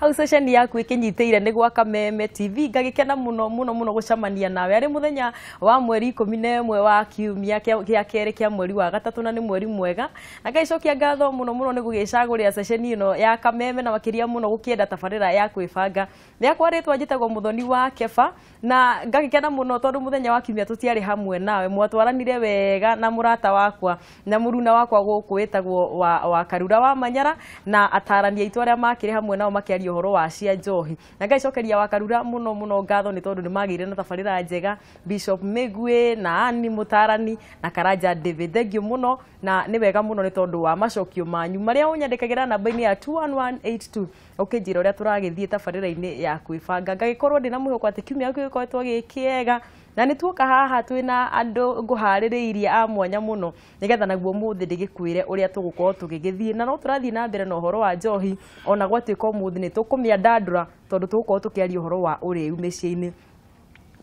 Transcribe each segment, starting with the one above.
hau session yaku ikinyiteire ni gwa Kameme TV ngagikena muno gucamania nawe ari muthenya wa mweri 11 wa kiumia kia kere kia mweri wa gatatu na ni mweri mwega na ngaicokia ngatho muno ni gugicagurira session ino ya Kameme na makiria muno gukienda tabarira ya Kwibanga yakwa ritwa njitagwo muthoni wa Kefa na ngagikena muno tondu muthenya wa kiumia tutiari hamwe nawe mwatwaranire wega na murata wakwa na muruna wakwa guku wetagwo wa Karura wa Manyara na atarania itwaria makire hamwe nao makiaria horo wa cia njohi na ngaicokeria wa Karura muno ngatho ni tondu ni magire na tabarira njega Bishop Megwe na Ani Mutarani na Karanja David thengio muno na ni wega muno ni tondu wa macokio manyu maria unyandikagira namba-ini ya 21182 ukinjira uria turagithie tabarira-ini ya Kwibanga ngagikorwo ndina mwihoko ati kiumia gikoretwo gikiega na ni tuoka haha twina andu nguhaririirie a mwanya muno nigetha naguo muthi ndigikwire uria tugukorwo tugigithie na no turathie na mbere na uhoro wa njohi ona gwatuika muthi ni tukumiandandura tondu tugukorwo tukiaria uhoro wa ûrîu micîî-inî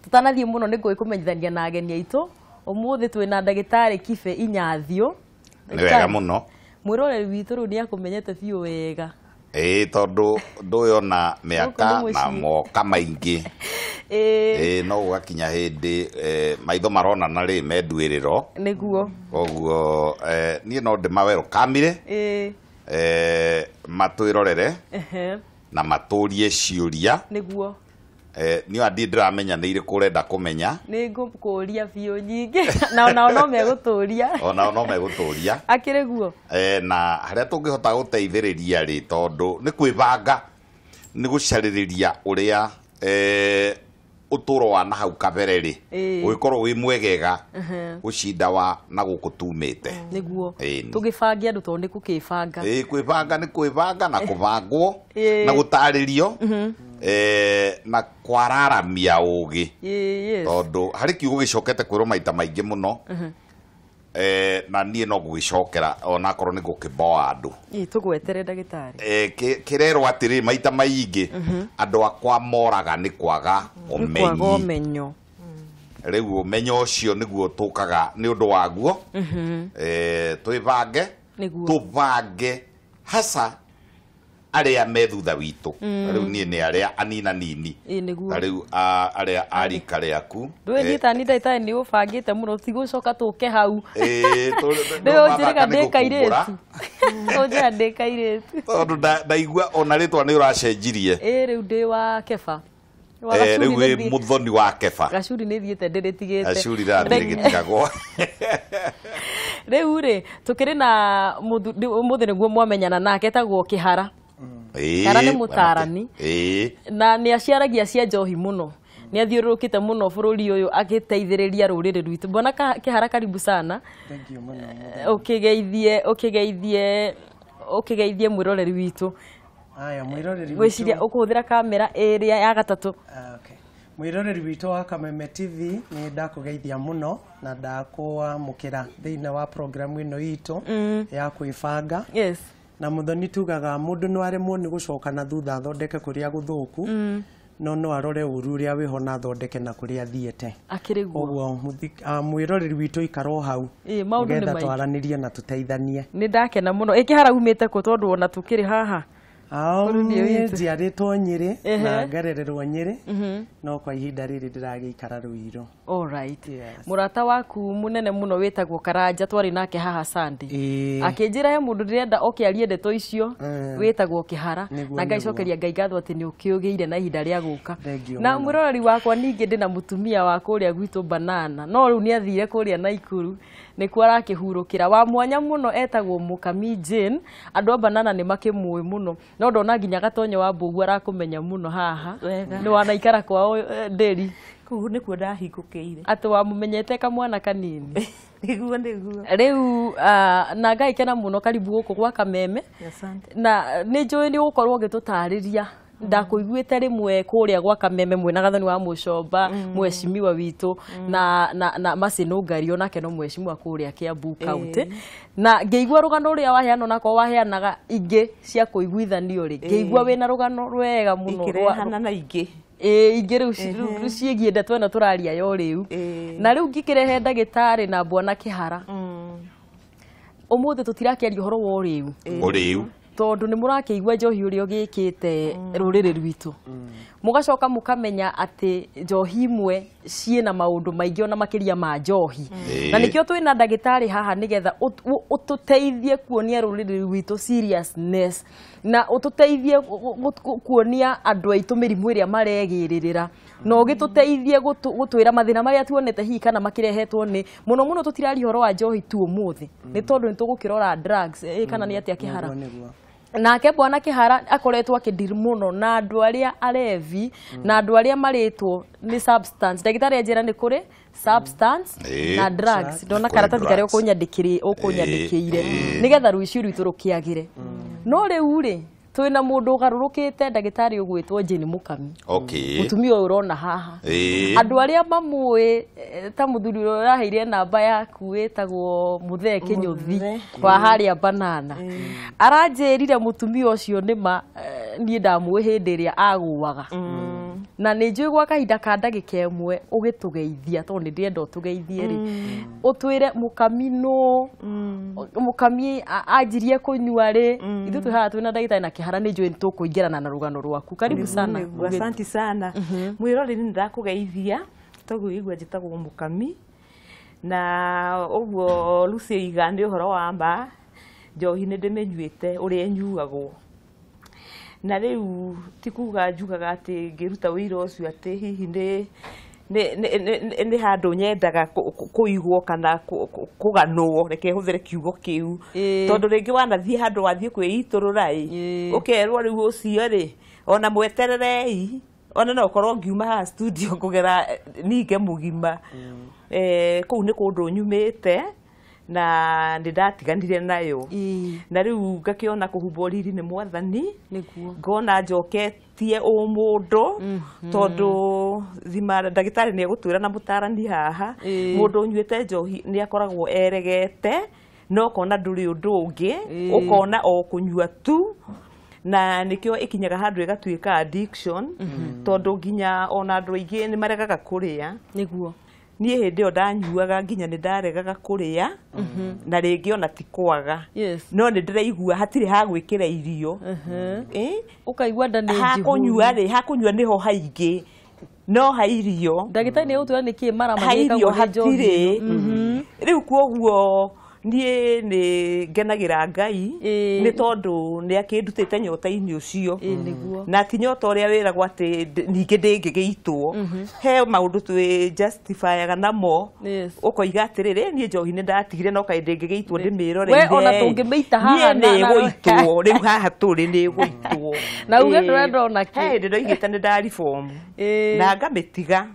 tutanathie muno ni ngwikumenyithania na ageni aitu umuthi twina ndagitari Kibe Inyathio ni wega muno mwiroreri witu riu ni akumenyete biu wega tondu nduyo na miaka na moka maingi no gwakinya hindi maitho marona na ri menduiriro niguo oguo ni no ndimawero kamire matwirorere na maturie ciuria niguo ni andi ndiramenya ni iriku urenda kumenya ni ngukuria biu nyingi na no meguturia no meguturia akiriguo na haria tungihota guteithiriria ri tondu ni Kwibanga ni gucaririria uria uturo wa na hau kabere ri ugikorwo wi mwegega gucinda wa na gukutumite niguo tugibangia andu tondu kukibanga Kwibanga ni Kwibanga na kubangwo na gutaririo na kwararamia ugi tondu hari kiugo gicokete kwirwo maita maingi muno na nie no gugicokera ona korwo ni gukiboa andu tugwetere ndagitari kirerwo atiri maita maingi andu akwa moraga ni kwaga umenyo riu umenyo ucio niguo tukaga ni undu waguo twibange tubange hasa aria methutha witu riu nie ni aria anina nini riu aria arika riaku ndwithita ni ndaita ni ubangite muno tigucoka tuke hau ndio njiriga ndikairetu oja ndikairetu tondu ndaigua ona ritwa ni uracenjirie riu ndi wa Kefa riu wi muthoni wa Kefa gacuri ni thiete ndiritigite gacuri ra ndirigitigagwo riu ri tukiri na muthi niguo mwamenyana nake etagwo Kihara Kara ni mutarani na ni aciaragia cia njohi muno ni athiurukite muno bururi uyu agiteithiriria ruriri rwitu mbona Kihara karibu sana thank you muno ukigeithie mwiroreri witu aya mwiroreri witu wiciria ukuhuthira kamera area ya gatatu okay mwiroreri witu wa Kameme TV ni ndakugeithia muno na ndakwamukira thiine wa program ino itu ya Kwibanga yes na muthoni tugaga mundu no aremwo ni gucoka na thutha thondeke kuria guthuku no arore ûrîu ria wiho na thondeke na kuria thiete akiriguo oguo mwiroreri witu ikaro hau maundu ni mai twaranirie na tuteithanie ni ndakena muno Kihara umite ku tondu ona tukiri haha njiarĩtwo Nyĩrĩ na ngarererwo Nyĩrĩ no kwa ihinda rĩrĩ ndĩragĩikara Rũirũ. Alright. Murata waku munene muno wetagwo Karanja twari nake haha Sunday. Akĩnjĩra he mũndũ ndĩrenda oke arie ndeto icio wetagwo Kihara na ngaicokeria Ngai ngatho atĩ nĩ ũkĩũgĩire na ihinda rĩa gũka. Na mũroreri wakwa ningĩ ndĩna mũtumia wa kũrĩa gwitũ Banana no rĩu nĩ athire kũrĩa Naikuru nĩkuo arakĩhurũkĩra wa mwanya muno etagwo Mũkami Jane andũ a Banana nĩ makĩmũĩ muno no ndona nginya gatonye wa Mbũgu arakumenya muno haha nĩ wanaikara kwao nderi kuu nĩkuo ndahingũkĩire atĩ wamumenyete kamwana kanini niguo rĩu na ngaikena muno karibu gũkũ gwa Kameme na nĩ njũĩ nĩ ũgũkorwo ũgĩtũtarĩria ndakuiguite rimwe kuria gwa Kameme mwena gathoni wa Mucomba mweshimiwa witu na Masinungario nake no mweshimiwa kuria Kiambu County na ngeigua rugano ria waheana nako waheanaga ingi cia kuiguithanio ri ngeigua wina rugano rwega muno ikirehana na ingi ingi riu ciĩgie ndeto ĩno tũraria yo riu na riu ngĩkĩrehe ndagĩtarĩ na Bwana Kihara umuthi tutirakiaria uhoro wa ûrîu tondu ni murakĩigua njohi uria ũgĩkĩte rũrĩrĩ rwitũ mugacoka mukamenya ati njohi imwe ciĩna maũndũ maingĩ ona makĩria ma njohi na nikĩo twĩna ndagĩtarĩ haha nigetha ũtũteithie kuonia rũrĩrĩ rwitũ seriousness na ũtũteithie kuonia andũ aitũ mĩrimũ ĩrĩa maregĩrĩrĩra na ũgĩtũteithie gũtwĩra mathĩna marĩa tuonete hihi kana makĩrehetwo nĩ mũno mũno tũtiraria ũhoro wa njohi tu ũmũthĩ nĩ tondũ nĩ tũgũkĩrora drugs kana nĩ atĩa Kĩhara nake bwana Kĩhara akoretwo akĩdeal mũno na andũ arĩa arevi na andũ arĩa marĩtwo nĩ substance ndagĩtarĩ anjĩra nĩ kũrĩ substance na drugs ndona karatathi karĩa ũkũnyandĩkĩire nĩgetha rũciũ rwitũ rũkĩagĩre no rĩu rĩ twĩna mũndũ ũgarũrũkĩte ndagĩtarĩ ũgwĩtwo Jane Mũkami mũtumia ũyũ ũrona haha andũ arĩa mamũĩ ta mũthuri ũrĩa ũraheire namba yaku wĩtagwo Mũthee Kĩnyũthi wa harĩa Banana aranjĩrire mũtumia ũcio nĩma niĩ ndamũĩ hĩndĩ ĩrĩa agũaga na nĩ njũĩ gwa kahinda ka ndagĩka ĩmwe ũgĩtũgeithia tondũ nĩ ndĩrenda ũtũgeithie rĩ ũtwĩre Mũkami no Mũkami anjirie kũnyua rĩ ithuĩ twĩ haha twĩna ndagĩtarĩ na Kĩhara nĩ njũĩ tũkũingĩrana na rũgano rwaku karibu sana asante sana mwĩrore nĩ ndakũgeithia toguo igua njĩtagwo Mũkami na ũguo Lucy iga nĩ ũhoro wa ma njohi nĩ ndĩmenyuĩte ũrĩa nyuagwo na rĩu ti kuga njugaga atĩ ngĩruta wĩra ũcio atĩ hihi nĩ handũ nyendaga kũigwo kana kũganwo reke hũthĩre kiugo kĩu tondũ rĩngĩ wanathiĩ handũ wathiĩ kwĩitũrũra ũkerwo rĩu ũcio rĩ ona mwetererei ona no ũkorwo ngiuma haha studio kũgera ninge mũgima kũu nĩ kũndũ nyumĩte na nĩ ndatiganire nayo na rĩu ngakĩona kũhumbwo riri nĩ Mwathani ngona njoketie ũmũndũ tondũ thima ndagĩtarĩ nĩ egũtwĩra na mũtarani haha mũndũ ũnyuĩte njohi nĩ akoragwo eregete no kona ndũrĩ ũndũ ũngĩ ũkona o kũnyua tu na nikio ikinyaga handũ ĩgatuĩka addiction tondũ nginya ona andũ aingĩ nĩ maregaga kũrĩa niguo niĩ hĩndĩ ĩyo ndanyuaga nginya nĩ ndaregaga kũrĩa na rĩngĩ ona ti kwaga no nĩ ndĩraigua hatirĩ ha gwĩkĩra irio ũkaigua nda nĩ hakunyua nĩho haingĩ no ha irio ndagĩtarĩ nĩ ũtwĩra nĩkĩ mara magĩka hatirĩ rĩu kwoguo niĩ nĩ ngenagĩra Ngai nĩ tondũ nĩ akĩndutĩte nyota-inĩ ũcio na ti nyota ũrĩa wĩragwo atĩ ningĩ ndĩngĩgĩitwo he maũndũ twĩ justifyaga namo ũkoiga atĩrĩrĩ niĩ njohi nĩ ndatigire no kaĩ ndĩngĩgĩitwo ndĩmĩroreire we ona tũngĩmĩita haha nĩ ĩgũitwo rĩu haha tũrĩ nĩ ĩgũitwo na uge ndũrenda ona kĩ he ndĩroigĩte nĩ ndaribomu na ngamĩtiga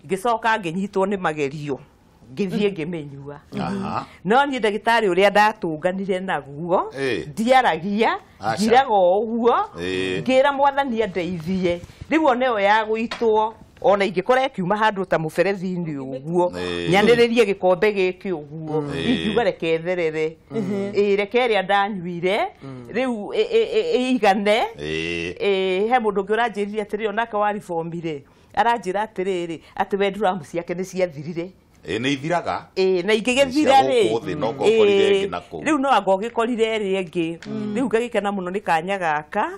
ngĩcoka ngĩnyitwo nĩ magerio ngĩthiĩ ngĩmenyua no niĩ ndagĩtarĩ ũrĩa ndatũnganire naguo ndiaragia ngiraga ũguo ngĩra Mwathani andeithie rĩu ona ĩyo ya gũitwo ona ingĩkora ĩkiuma handũ ta mũberethi-inĩ ũguo nyanĩrĩrie gĩkombe gĩkĩ ũguo ingiuga reke therere reke ĩrĩa ndanyuire rĩu ĩigane he mũndũ ũngĩ ũranjĩrire atĩrĩrĩ onake waribomire aranjĩra atĩrĩrĩ atĩ we nduramu ciake nĩ ciathirire nĩ ithiraga na ingĩgĩthira rĩ rĩu no anga ũgĩkorire rĩngĩ rĩu ngagĩkena mũno nĩ kanya gaka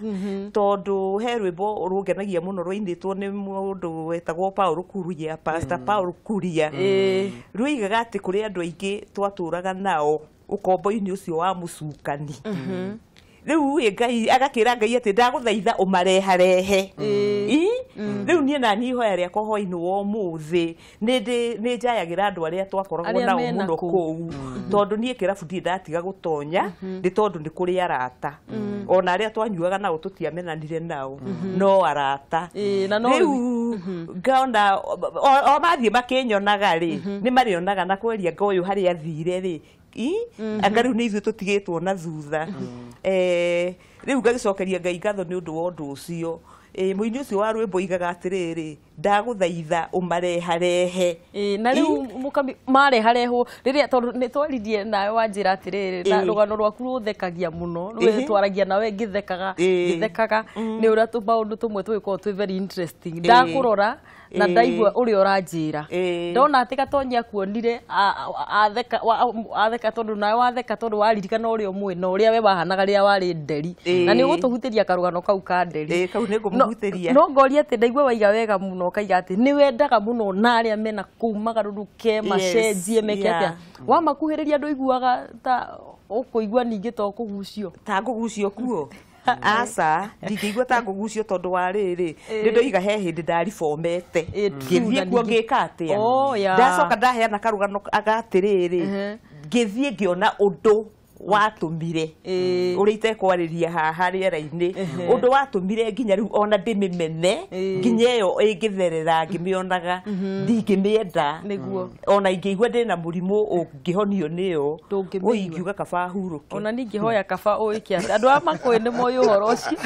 tondũ he rwĩmbo rũngenagia mũno rwainĩtwo nĩ mũndũ wetagwo Paul Kuria Pastor Paul Kuria rũigaga atĩ kũrĩ andũ aingĩ twatũraga nao ũkombo-inĩ ũcio wa mũcukani rĩu Ngai agakĩra Ngai atĩ ndagũthaitha ũmareharehe rĩu niĩ na niĩ ihoya rĩakwa hwainĩ wa ũmũthĩ nĩ njayagĩra andũ arĩa twakoragwo nao mũno kũu tondũ niĩ kĩrabu ndirĩ ndatiga gũtonya nĩ tondũ nĩ kũrĩ arata ona arĩa twanyuaga nao tũtiamenanire nao no arata rĩu ngona o mathiĩ makĩnyonaga rĩ nĩ marĩonaga na kweria Ngai ũyũ harĩa athire rĩ anga rĩu nĩ ithuĩ tũtigĩtwo na thutha rĩu ngagĩcokeria Ngai ngatho nĩ ũndũ wa ũndũ ũcio mũini ũcio wa rwĩmbo igaga atĩrĩrĩ ndaguthaitha umareharehe na riu mukami mareharehwo riria tondu ni twaririe nawe wanjira atiriri na rugano rwaku ruthekagia muno rwe twaragia nawe ngithekaga ni uria maundu tumwe twiko twi very interesting ndakurora na ndaigua uri uranjira ndona ati Gatonya kuonire atheka tondu nawe watheka tondu waririkana uri umwe na uria we wahanaga ria wari nderi na ni ugutuhutiria karugano kau ka nderi kau ni ngumuhutiria no ngoria ati ndaigua waiga wega muno kaiga ati ni wendaga muno na aria mena kumagaruruke macenjie mekete wamakuhiriria andu iguaga ta ukuigua ningi to kugucio ta ngugucio kuo asa ndingĩigua ta ngũgucio tondu wa rĩrĩ nĩndoiga he hĩndĩ ndaribomete ngĩthiĩ kuo ngĩka atĩa ndacoka ndaheana karugano agatĩrĩrĩ ngĩthiĩ ngĩona ũndũ watumire uri itekwarĩria haha rĩera-inĩ ũndũ watumire nginya rĩu ona ndĩmĩmene nginya ĩyo ĩngĩtherera ngĩmĩonaga ndingĩmĩenda ona ingĩigua ndĩna mũrimũ ũngĩhonio nĩyo ũingiuga kaba hurũke ona ningĩhoya kaba ũĩke atĩ andũ a Makũyĩ nĩ moĩ ũhoro ũcio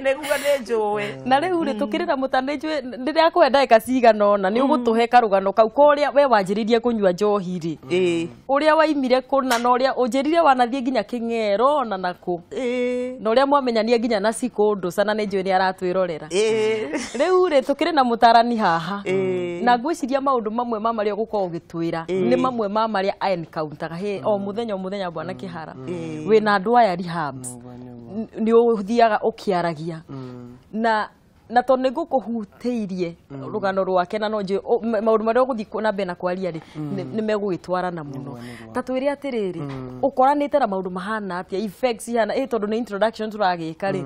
nĩguo nĩnjũĩ na rĩu rĩ tũkĩrĩra mũtana njũĩ rĩrĩa akũhe ndagĩka cigana ũna nĩ ũgũtũhe karũgano kau kũrĩa we wanjĩrĩirie kũnyua njohi rĩ ũrĩa waimire kũna na ũrĩa ũnjĩrire wanathiĩ nginya Kĩng'ero na nakũ na ũrĩa mwamenyania nginya na Cikũndũ sana nĩ njũĩ nĩ aratwĩrorera rĩu rĩ tũkĩrĩ na mũtarani haha na ngwĩciria maũndũ mamwe ma marĩa ũgũkorwo ũgĩtwĩra nĩ mamwe ma marĩa encounter-ga o mũthenya bwana Kĩhara wĩna andũ aya rehabs nĩ ũthiaga ũkĩaragia na tondu nĩngũkũhutĩirie rugano rwake na no njũĩ maũndũ marĩa ũgũthiĩ na mbere na kwaria rĩ nĩ megũgĩtwarana mũno ta twĩre atĩrĩrĩ ũkoranĩte na maũndũ mahana atĩa effects ihana tondũ nĩ introduction tũragĩka rĩ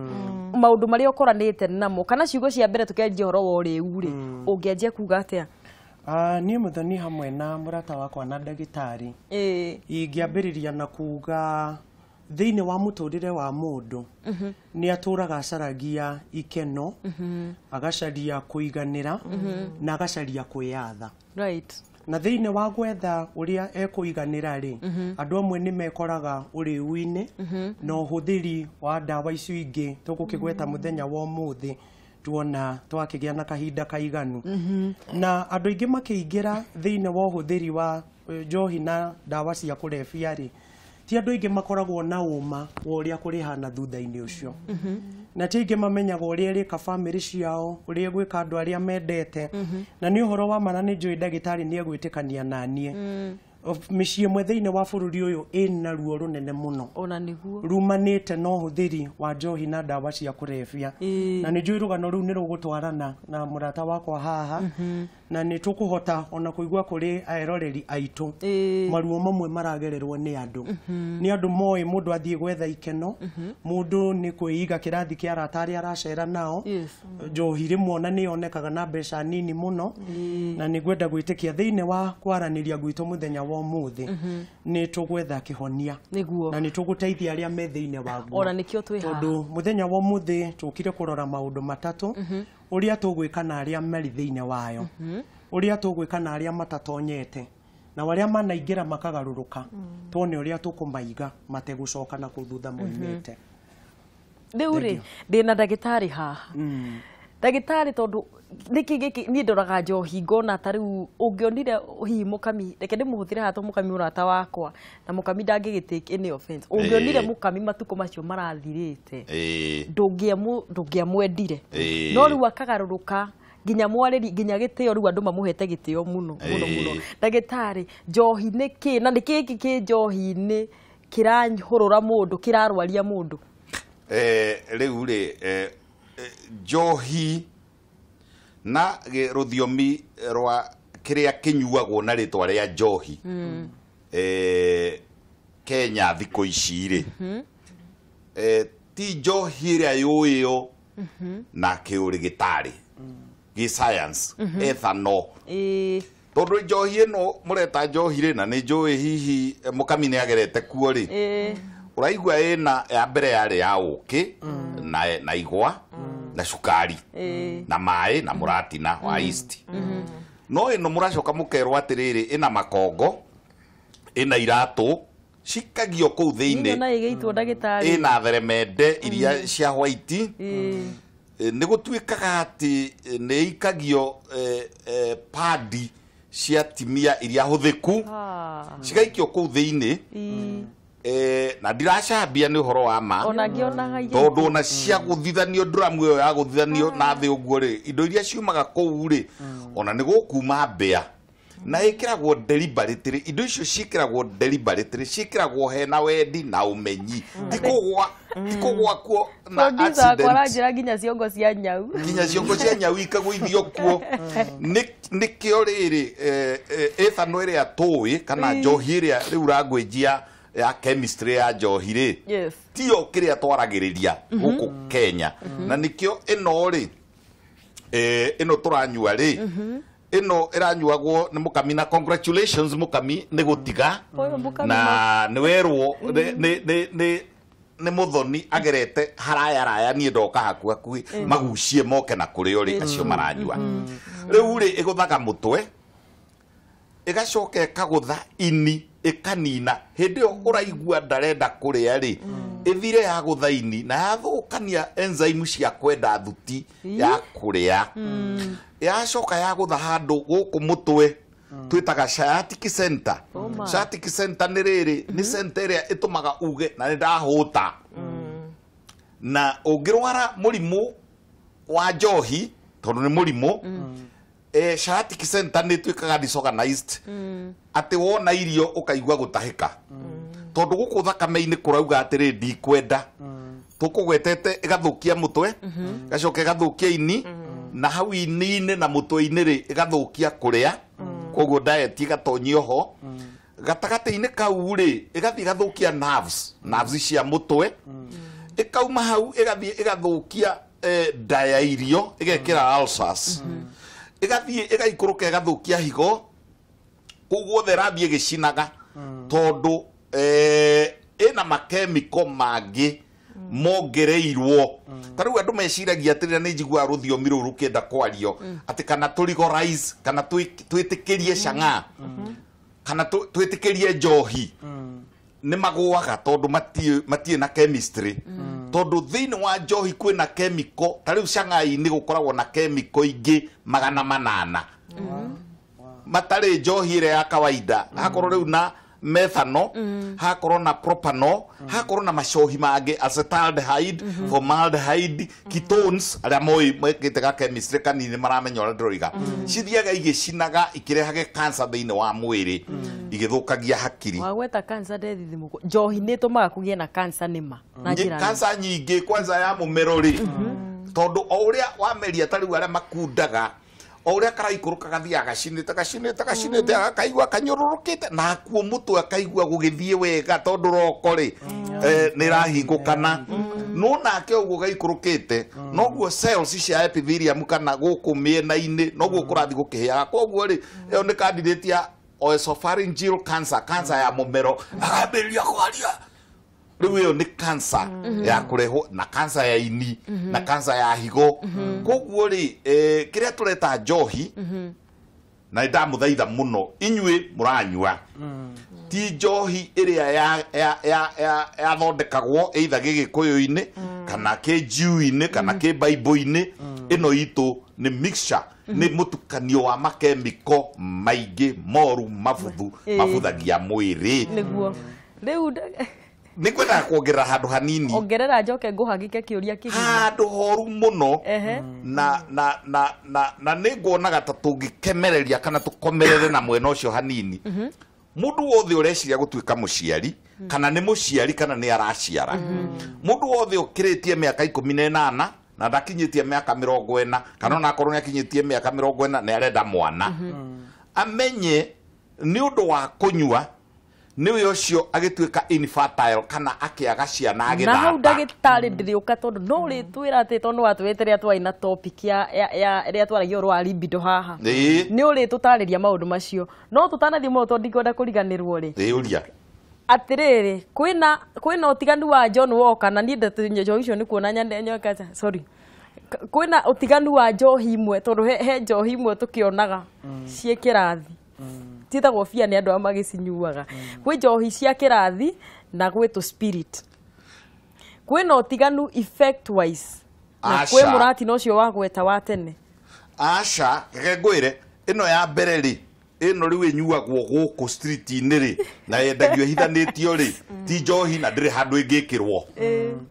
maũndũ marĩa ũkoranĩte namo kana ciugo cia mbere tũkĩanjia ũhoro wa ũrĩu rĩ ũngĩanjia kuga atĩa niĩ mũthoni hamwe na mũrata wakwa na ndagĩtarĩ ingĩambĩrĩria na kuga thĩinĩ wa mũtũrĩre wa mũndũ nĩ atũraga acaragia ikeno agacaria kũiganĩra na agacaria kwĩyatha na thĩinĩ wa gwetha ũrĩa ekũiganĩra rĩ andũ amwe nĩ mekoraga ũrĩu-inĩ na ũhũthĩri wa ndawa icio ingĩ tũgũkĩgweta mũthenya wa ũmũthĩ tuona twakĩgĩa na kahinda kaiganu na andũ aingĩ makĩingĩra thĩinĩ wa ũhũthĩri wa njohi na ndawa cia kũrebia rĩ ti andũ aingĩ makoragwo na ũma wa ũrĩa kũrĩ hana thutha-inĩ ũcio na ti aingĩ mamenyaga ũrĩa ĩrĩka bamĩrĩ ciao ũrĩa gwĩka andũ arĩa mendete na nĩ ũhoro wa mana nĩ njũĩ ndagĩtarĩ nĩ egwĩtĩkania na niĩ mĩciĩ ĩmwe thĩinĩ wa bũrũri ũyũ ĩna ruo rũnene mũno rumanĩte na ũhũthĩri wa njohi na ndawa cia kũrebia na nĩ njũĩ rũgano rũu nĩ rũgũtwarana na mũrata wakwa haha na nĩ tũkũhota ona kũigua kũrĩ aeroreri aitũ maruo mamwe maragererwo nĩ andũ moĩ mũndũ athiĩ gwetha ikeno mũndũ nĩ kwĩiga kĩrathi kĩa arata arĩa aracera nao njohi rĩmwe ona nĩ yonekaga na mbeca nini mũno na nĩ ngwenda gwĩtĩkia thĩinĩ wa kwaranĩria gwitũ mũthenya wa ũmũthĩ nĩ tũgwetha kĩhonia na nĩ tũgũteithia arĩa me thĩinĩ waguo tondũ mũthenya wa ũmũthĩ tũkire kũrora maũndũ matatũ ũrĩa tũgwĩka na arĩa marĩ thĩinĩ wayo ũrĩa tũgwĩka na arĩa matatonyete na arĩa manaingĩra makagarũrũka tuone ũrĩa tũkũmaiga mategũcoka na kũthutha moimĩte rĩu rĩ ndĩna ndagĩtarĩ haha ndagĩtarĩ tondu niĩ ndoraga njohi ngona ta rĩu ũngĩonire hihi mũkami reke ndĩmũhũthĩre haha mũkami mũrata wakwa na mũkami ndangĩgĩtake any offense ũngĩonire mũkami matukũ macio marathirĩte ndũngĩamwendire no rĩu akagarũrũka nginya mwarĩri nginya gĩtĩo rĩu andũ mamũhete gĩtĩo mũno ndagĩtarĩ njohi nĩ kĩ na nĩ kĩkĩ kĩ njohi-inĩ kĩrahũrũra mũndũ kĩrarwaria mũndũ rĩu rĩ njohi na rũthiomi rwa kĩrĩa kĩnyuagwo na rĩtwa rĩa njohi Kenya thikũ ici rĩ ti njohi ĩrĩa yũĩyo na kĩũrigĩtarĩ gĩ science ethano tondũ njohi ĩno mũreta njohi rĩ na nĩ njũĩ hihi mũkami nĩ agerete kuo rĩ ũraigua ĩna ya mbere yarĩ ya ũkĩ na igwa na cukari na maĩ na mũratina wa yeast no ĩno mũracoka mũkerwo atĩrĩrĩ ĩna makongo ĩna iratũ cikagio kũu thĩinĩ ĩna theremende iria cia white nĩ gũtuĩkaga atĩ nĩ ikagio padi cia timia iria hũthĩku cigaikio kũu thĩinĩ na ndiracambia nĩ ũhoro wa ma tondũ ona cia gũthithanio nduramu ĩyo ya gũthithanio na thĩ ũguo rĩ indo iria ciumaga kũu rĩ ona nĩ gũkuma mbĩa na ĩkĩragwo deliberately indo icio ciĩkĩragwo deliberately ciĩkĩragwo hena wendi na ũmenyi tikũgwa kuo na accident nginya ciongo cia nyau ikagũithio kuo nĩkĩo rĩrĩ ĩthano ĩrĩa tũĩ kana njohi ĩrĩa rĩu language ya chemistry ya njohi rĩ tiyo kĩrĩa twaragĩrĩria gũkũ Kenya na nĩkĩo ĩno rĩ ĩno tũranyua rĩ ino iranyuagwo ni mukami na congratulations mukami ni gutiga na ni werwo ni muthoni agerete haraya nie ndoka haku magucie moke na kuri ori acio maranyua riu ri iguthaga mutwe igacoka kagutha ini ikanina hindi yo uraigua ndarenda kuria ri ithire ya gutha ini na yathukania enzyme cia kwenda thuti ya kuria yacoka ya gutha handu guku mutwe twitaga sciatic center sciatic center ni riri ni center iria itumaga uge na ndahuta na ungirwara murimu wa njohi tondu ni murimu sciatic center ni twikaga disorganized ati wona irio ukaigua gutahika tondu guku thakame-ini kurauga atiri ndikwenda tukugwetete igathukia mutwe gacoka igathukia ini na hau ini-ini na mutwe-ini ri igathukia kuria koguo diet igatonyio ho gatagati-ini kau ri igathi igathukia nerves cia mutwe ikauma hau igathi igathukia nda ya irio igekira ulcers igathi igaikuruka igathukia higo koguo therathi igicinaga tondu ina makemiko mangi mongereirwo tariu andu meciragia atirira ni njigua ruthiomi ruru kenda kwario ati kana turigorize kana twitikirie canga kana twitikirie njohi ni magwaga tondu matie na chemistry tondu thiini wa njohi kwina chemical tariu canga-ini gukoragwo na chemical ingi 800 matari njohi ire ya kawaida hakorwo riu na methanol hakorwo na propanol hakorwo na macohi mangi acetaldehyde formaldehyde ketones aria moi mwekite ga chemistry kanini maramenya ora ndroiga cithiaga igicinaga ikirehage cancer thiini wa mwiri igithukagia hakiri wagweta cancer death muko njohi ni tumaga kugie na cancer nima na njira cancer nyingi kwanza ya mumerori tondu o uria wameria tariu aria makundaga o uria karaikuruka gathia gacinite akaigua kanyururukite na kuo mutwe akaigua gugithie wega tondu roko ri ni rahingukana no nake uguo gaikurukite noguo cells cia epithelium kana guku miena-ini noguo kurathi gukihiaga koguo ri iyo ni candidate ya esophageal cancer ya mumero agambiria kwaria riu iyo ni cancer ya kurehwo na cancer ya ini na cancer ya higo koguo ri kiria tureta njohi na ndamuthaitha muno inyui muranyua ti njohi iria ya thondekagwo either gigikuyu-ini kana kijiu-ini kana ki bible-ini ino itu ni mixture ni mutukanio wa makemiko maingi moru mabuthagia mwiri niguo riu ni kwenda kuongerera handu hanini ongerera njoke nguhagike kiuria kigima handu horu muno na ninguonaga ta tungikemereria kana tukomerere na mwena ucio hanini mundu wothe ureciria gutuika muciari kana ni muciari kana ni araciara mundu wothe ukiritie miaka 18 na ndakinyitie miaka 40 kana ona akorwo ni akinyitie miaka 40 ni arenda mwana amenye ni undu wa kunyua niwe ucio agituika infertile kana akiaga ciana agithaka na hau ndagitari ndiriuka tondu no ritwira ati tondu watwetera twaina topic ya ria twaragio rwa libido haha ni uri tutariria maundu macio no tutanathie mo tondu ndikwenda kuriganirwo ri uria atiriri kwina utiganu wa John Walker na ndete njohi icio ni kuona nyoka sorry kwina utiganu wa njohi imwe tondu he njohi imwe tukionaga ciekirathi titagwo fia ni andu amagicinyuaga kwi njohi cia kirathi na gwitu spirit kwina utiganu effect wise na kwĩ mũratina ũcio wa gweta wa tene aca reke ngwĩre ĩno ya mbere rĩ ĩno rĩu ĩnyuagwo gũkũ street-inĩ rĩ na yendagio hithanĩtio rĩ ti njohi na ndĩrĩ handũ ĩngĩkĩrwo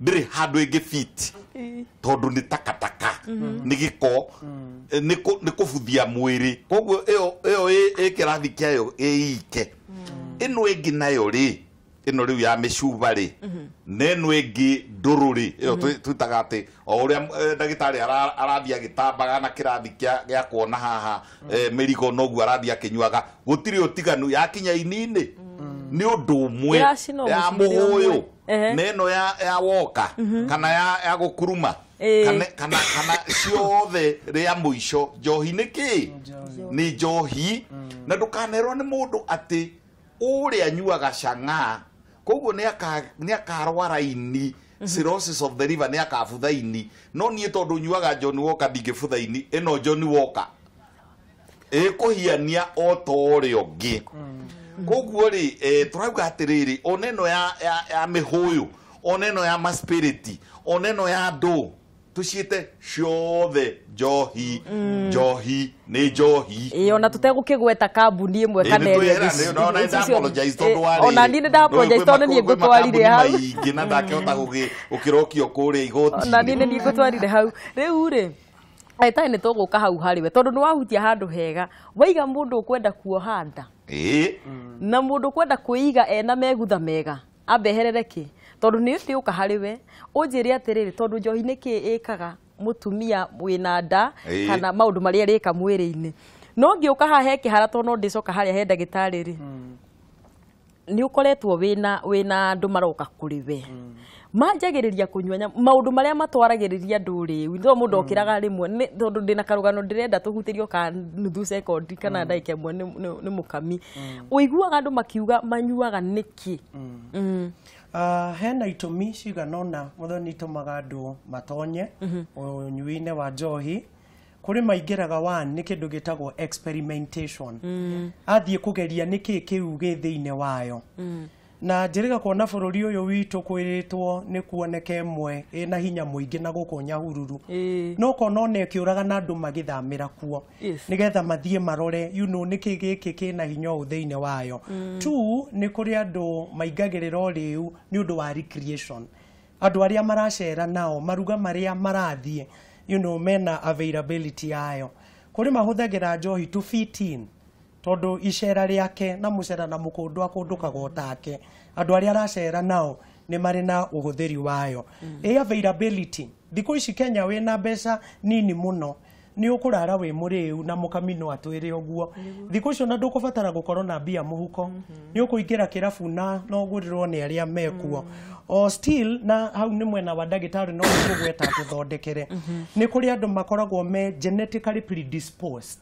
ndĩrĩ handũ ĩngĩ fit tondũ nĩ takataka nĩ gĩko nĩ kũbuthia mwĩrĩ koguo ĩyo ĩ kĩrathi kĩayo ĩike ĩno ĩngĩ nayo rĩ ĩno rĩu ya mĩcuba rĩ na ĩno ĩngĩ ndũrũ rĩ ĩyo twĩtaga atĩ o ũrĩa ndagĩtarĩ arathiĩ agĩtambaga na kĩrathi gĩa kuona haha mĩrigo noguo arathiĩ akĩnyuaga gũtirĩ ũtiganu yakinya ini-inĩ nĩ ũndũ ũmwe ya mũhũyũ na ĩno ya woka kana ya gũkuruma kana ciothe rĩa mũico njohi nĩkĩ nĩ njohi na ndũkanerwo nĩ mũndũ atĩ ũrĩa nyuaga cang'aa koguo nĩ akarwara ini cirrhosis of the liver nĩ akabutha ini no niĩ tondũ nyuaga John Walker ndingĩbutha ini ĩno John Walker ĩkũhiania o ta ũrĩa ũngĩ koguo rĩ tũrauga atĩrĩrĩ ona ĩno ya mĩhũyũ ona ĩno ya maspiriti ona ĩno ya ndũ tũciĩte ciothe njohi njohi nĩ njohi ona tũtegũkĩgweta kambuni ĩmwe kana ona niĩ nĩ ndapologize tondũ niĩ ngũtwarire hau ingĩ na ndakĩhota gũkĩrokio kũrĩa igoti ona niĩ nĩ ngũtwarire hau rĩu rĩ ndagĩtarĩ nĩ tũgũka hau harĩwe tondũ nĩ wahutia handũ hega waiga mũndũ ũkwenda kuoha nda na mũndũ ũkwenda kwĩiga ena megutha mega ambeherere kĩ tondũ nĩ ũka harĩwe ũnjĩre atĩrĩrĩ tondũ njohi nĩkĩ ĩkaga mũtumia wĩna nda kana maũndũ marĩa ĩrĩka mwĩrĩ-inĩ no ngĩũka haha he kĩhara tondũ no ndĩcoka harĩa he ndagĩtarĩ rĩ nĩ ũkoretwo wĩna andũ maroka kũrĩ we manjagĩrĩria kũnyua maũndũ marĩa matwaragĩrĩria andũ rĩu ndio mũndũ okĩraga rĩmwe tondũ ndĩna karũgano ndĩrenda tũhutĩrio ka nuthu sekondi kana ndagĩka ĩmwe nĩ mũkami ũiguaga andũ makiuga manyuaga nĩkĩ hena itũmi cigana ũna mũthoni itũmaga andũ matonye ũnyui-inĩ wa njohi kũrĩ maingĩraga nĩ kĩndũ gĩtagwo experimentation athiĩ kũgeria nĩkĩ kĩu gĩ thĩinĩ wayo na njĩrĩga kuona bũrũri ũyũ witũ kwĩrĩtwo nĩ kuoneke ĩmwe ĩna hinya mũingĩ na gũkũ Nyahururu no kona ona ĩkĩũraga na andũ magĩthamĩra kuo nĩgetha mathiĩ marore nĩkĩ gĩkĩ kĩna hinya ũũ thĩinĩ wayo nĩ kũrĩ andũ maingagĩrĩra ũrĩu nĩ ũndũ wa recreation andũ arĩa maracera nao maruga marĩa marathiĩ mena availability yayo kũrĩ mahũthagĩra njohi to fit in tondũ icera rĩake na mũcera na mũkũndũ akũndũkaga otake andũ arĩa aracera nao nĩ marĩ na ũhũthĩri wayo availability thikũ ici Kenya wĩna mbeca nini mũno nĩ ũkũrara wĩ mũrĩu na mũkami no atwĩre ũguo thikũ icio na ndũkũbatara gũkorwo na mbia mũhuko nĩ ũkũingĩra kĩrabu na no ũgũrĩrwo nĩ arĩa mekuo o still na hau nĩ mwena wa ndagĩtarĩ no ũgweta tũthondekere nĩ kũrĩ andũ makoragwo me genetically predisposed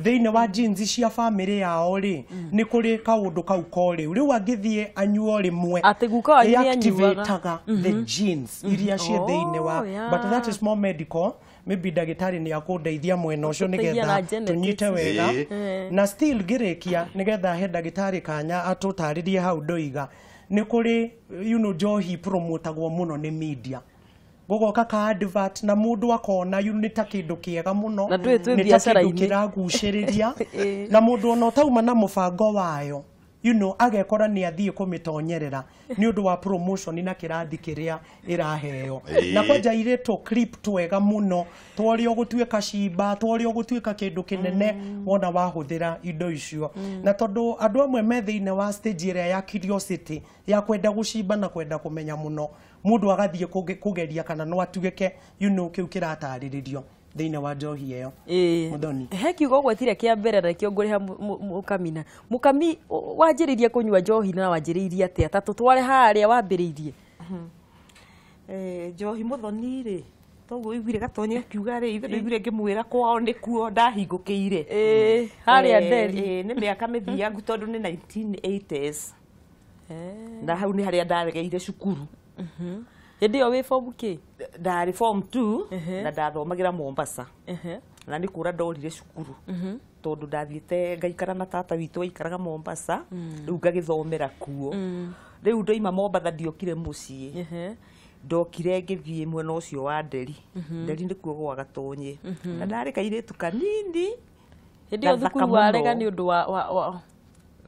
thĩinĩ wa genes cia family yao rĩ nĩ kũrĩ kaũndũ kau korĩu rĩu angĩthiĩ anyuo rĩmwe activateaga the genes iria ciĩ thĩinĩ wa but that is more medical maybe ndagĩtarĩ nĩ akũndeithia mwena ũcio nĩgetha tũnyite wega na still ngĩrĩkia nĩgetha he ndagĩtarĩ kanya atũtarĩrie hau ndoiga nĩ kũrĩ njohi promotagwo mũno nĩ media gũgoka ka advert na mũndũ akona nĩ ta kĩndũ kĩega mũno nĩ ta kĩndũ kĩragucĩrĩria na mũndũ ona ũtauma na mũbango wayo agekora nĩ athiĩ kũmĩtonyerera nĩ ũndũ wa promotion na kĩrathi kĩrĩa ĩraheo na kwanja irĩtwo clip twega mũno twarĩ ũgũtuĩka cimba twarĩ ũgũtuĩka kĩndũ kĩnene wona wahũthĩra indo icio na tondũ andũ amwe me thĩinĩ wa stage ĩrĩa ya curiosity ya kwenda gũcimba na kwenda kũmenya mũno mũndũ agathiĩ kũgeria kana no atuĩke kĩu kĩratarĩrĩrio thĩinĩ wa njohi ĩyo mũthoni he kiugo gwetire kĩa mbere rekĩo ngũrĩha mũkamina mũkami wanjĩrĩirie kũnyua njohi na wanjĩrĩirie atĩa ta tũtware harĩa wambĩrĩirie njohi mũthoni rĩ toguo igwire gatonye kiuga rĩ ithe igwire ngĩmwĩra kwao nĩkuo ndahingũkĩire harĩa nderi nĩ mĩaka mĩthiangu tondũ nĩ 1980s na hau nĩ harĩa ndaregeire cukuru hĩndĩ ĩyo wĩ form kĩ ndarĩ form 2 na ndathomagĩra Mombasa na nĩ kũra ndorire cukuru tondũ ndathiĩte ngaikara na tata witũ waikaraga Mombasa rĩu ngagĩthomera kuo rĩu ndoima Mombasa ndiokire mũciĩ ndokire ngithie mwena ucio wa Nderi Nderi ndikuo gwa Gatonye na ndarĩ kairĩtu kanini hindi yo thukuru warega ni undu wa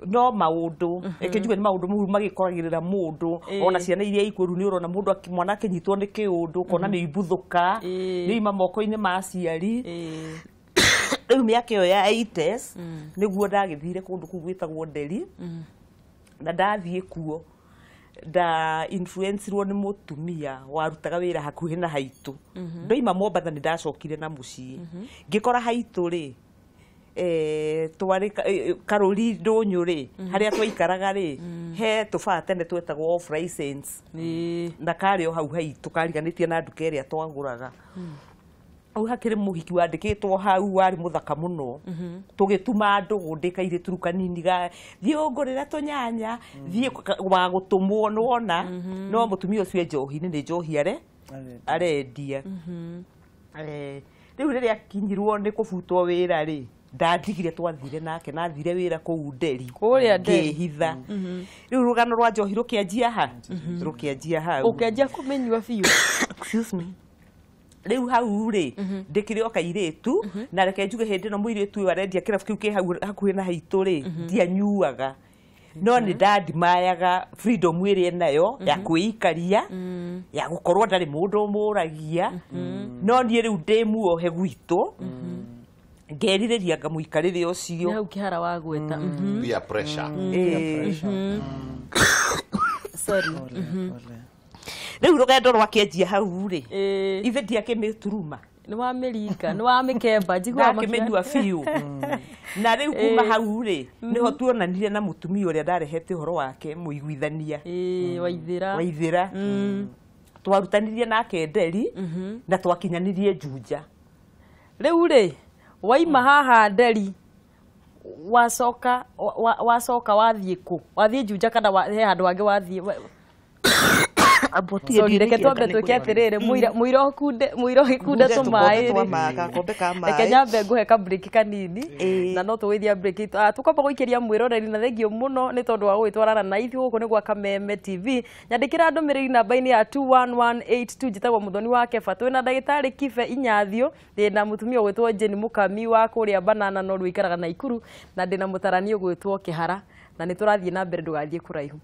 no maundu ekenjuga ni maundu mu magikoragirira mundu ona ciana iria ikuru ni urona mundu mwana akinyitwo ni kiundu kona ni ibuthuka ni ima moko-ini ma aciari riu miaka iyo ya 80s niguo ndagithire kundu kuu gwitagwo Nderi na ndathie kuo da influencerwo ni mutumia warutaga wira hakuhi na haitu ndoima Mombatha ni ndacokire na mucii ngikora haitu ri twari Karuri Ndũnyũ ri haria twaikaraga ri he tubaa tene twetagwo off license na kario hau haitu kariganitie na nduka iria twaguraga au hakiri muhiki wandikitwo hau wari muthaka muno tugituma ndugu ndikaire turukanini ga thiongorera tunyanya thie wa gutumwo nona no mutumia ucio njohi ni njohi arendia riu riria kinyirwo ni kubutwo wira ri ndandigire twathire nake nathire wira kuu Nderi kuria Nderi ngihitha riu rugano rwa njohi rukianjia hau ukianjia kumenywa biu excuse me riu hau ri ndikire o kairitu na reke njuge hindi no muiritu uyu arendia kirabu kiu ki hakuhi na haitu ri ndianyuaga no ni ndandimayaga freedom iria nayo ya kuikaria ya gukorwo ndari mundu muragia no nie riu ndimuohe gwitu ngeririria ngamuikarire ucio hau kihara wa gweta peer pressure sorry riu rugendo rwakianjia hau ri ithe ndiakimituruma ni wa Amerika ni wa mikemba njigua makimenyua biu na riu kuma hau ri niho tuonanire na mutumia uria ndarehete horo wake muiguithania waithira twarutanirie nake Nderi na twakinyanirie Juja riu ri waima haha Nderi wacoka wathie ku wathie Juja kana he handu wangi wathie sorry reke twambe twike atiriri muiro gikunde tumairi reke nyambe nguhe ka break kanini na no tuwithia break tukwamba guikiria mwiroreri na thengio muno ni tondu wa gwitwarana na ithu guku ni gwa Kameme TV nyandikira ndumiriri namba-ini ya 21182 njitagwo muthoni wa Keba twina ndagitari Kibe Inyathio ndina mutumia gwitwo Jeni Mukami wa kuria Banana no rwikaraga na Ikuru na ndina mutarani gwitwo Kihara na ni turathie na mbere ndugathie kuraihu.